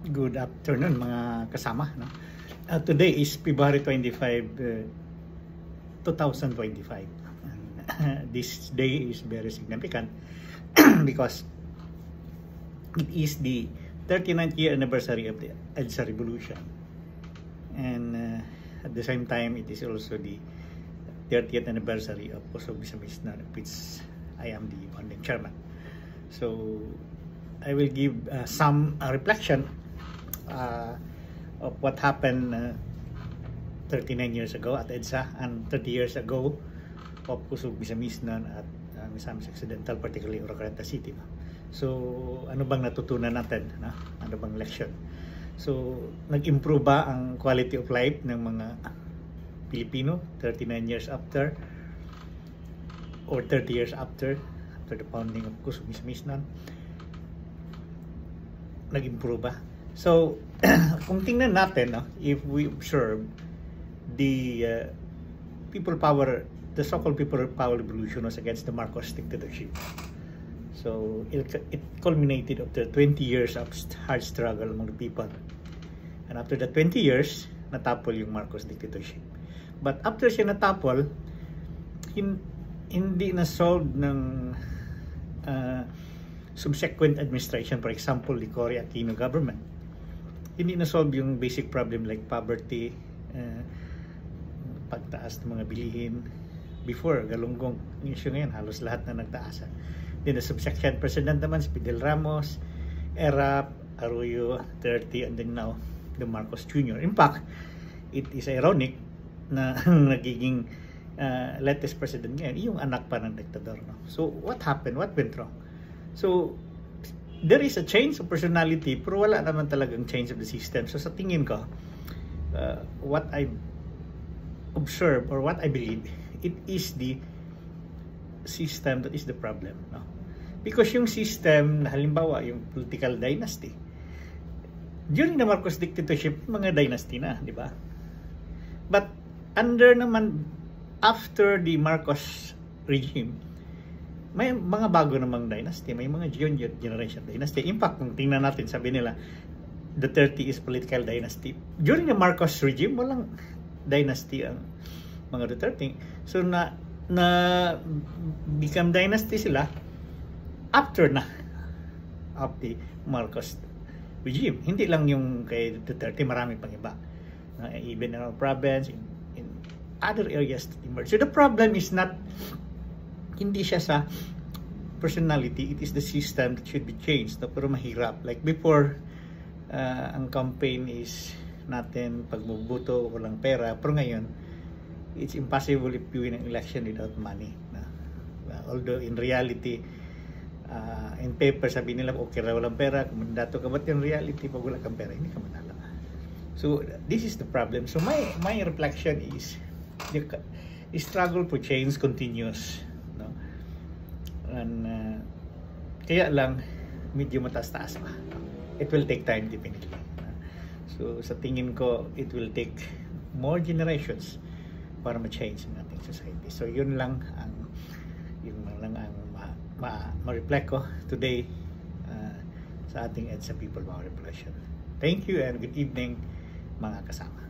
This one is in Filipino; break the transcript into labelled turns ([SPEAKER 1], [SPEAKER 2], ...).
[SPEAKER 1] Good afternoon mga kasama. No? Today is February 25, 2025. And, this day is very significant because it is the 39th year anniversary of the EDSA Revolution. And at the same time, it is also the 30th anniversary of Pusog Bisa-Misnan, of which I am the founding chairman. So I will give some reflection of what happened 39 years ago at EDSA and 30 years ago of Pusog Bisa-Misnan at Misamis Occidental, particularly Orocareta City. So ano bang natutunan natin? No? Ano bang leksyon? So nag-improve ba ang quality of life ng mga Pilipino 39 years after or 30 years after the founding of Pusog Bisa-Misnan? Nag-improve ba? So, kung tingnan natin, no, if we observe the people power, the so-called people power revolution was against the Marcos dictatorship. So, it culminated after 20 years of hard struggle among the people. And after the 20 years, natapol yung Marcos dictatorship. But after siya natapol, hindi na-solve ng subsequent administration, for example, the Cory Aquino government. Hindi na-solve yung basic problem like poverty, pagtaas ng mga bilihin. Before, galunggong yung issue ngayon, halos lahat na nagtaasan. Then the subsequent president naman, si Fidel Ramos, Erap, Arroyo, 30, and then now, the Marcos Jr. In fact, it is ironic na nagiging latest president ngayon, yung anak pa ng diktador. No? So, what happened? What went wrong? So, there is a change of personality pero wala naman talagang change of the system. So, sa tingin ko, what I observe or what I believe, it is the system that is the problem. No? Because yung system, halimbawa, yung political dynasty, during the Marcos dictatorship, mga dynasty na, di ba? But, under naman, after the Marcos regime, may mga bago namang dynasty, may mga generation dynasty. In fact, kung tingnan natin, sabi nila, the 30 is political dynasty. During the Marcos regime, walang dynasty ang mga Duterte. So, na become dynasty sila after na of the Marcos regime. Hindi lang yung kay Duterte, marami pang iba. Even in our province, in other areas that emerge. So, the problem is not hindi siya sa personality, it is the system that should be changed. No? Pero mahirap. Like before, ang campaign is natin pagbubuto, walang pera. Pero ngayon, it's impossible if you win an election without money. No? Although in reality, in paper sabi nila, okay ra walang pera, kumandato ka, but in reality, pag wala kang pera, hindi ka manalo. So, this is the problem. So, my reflection is, the struggle for change continues. And kaya lang medyo mataas-taas pa. It will take time definitely. So sa tingin ko, it will take more generations para ma-change ang ating society. So yun lang ang ma-reflect ko today sa ating EDSA People Power Revolution. Thank you and good evening mga kasama.